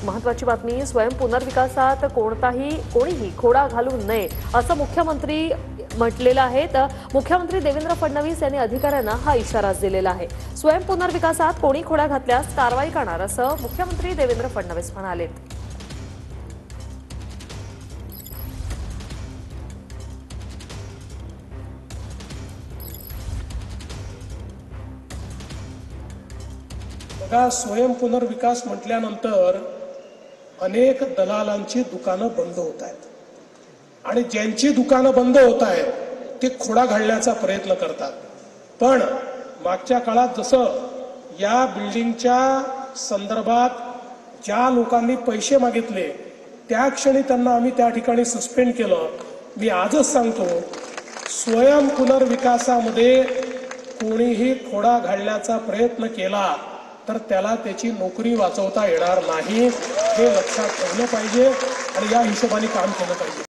महत्त्वाची बातमी, स्वयं पुनर्विकासात कोणीही खोडा घालू नये असं मुख्यमंत्री म्हटलेलं आहे। तर मुख्यमंत्री देवेंद्र फडणवीस यांनी अधिकाऱ्यांना हा इशारा दिलेला आहे। स्वयं पुनर्विकासात कोणी खोडा घातल्यास कारवाई करणार असं मुख्यमंत्री देवेंद्र फडणवीस म्हणाले। बघा, स्वयं पुनर्विकास म्हटल्यानंतर अनेक दलालांची दुकानं बंद होत आहेत आणि ज्यांची दुकानं बंद होत आहेत ते खोडा घालण्याचा प्रयत्न करतात। पण मागच्या काळात जसं या बिल्डिंगच्या संदर्भात ज्या लोकांनी पैसे मागितले त्या क्षणी त्यांना आम्ही त्या ठिकाणी सस्पेंड केलं। मी आजच सांगतो, स्वयं पुनर्विकासामध्ये कोणीही खोडा घालण्याचा प्रयत्न केला तर त्याला त्याची नोकरी वाचवता येणार नाही, हे लक्षात ठेवलं पाहिजे आणि या हिशोबाने काम केलं पाहिजे।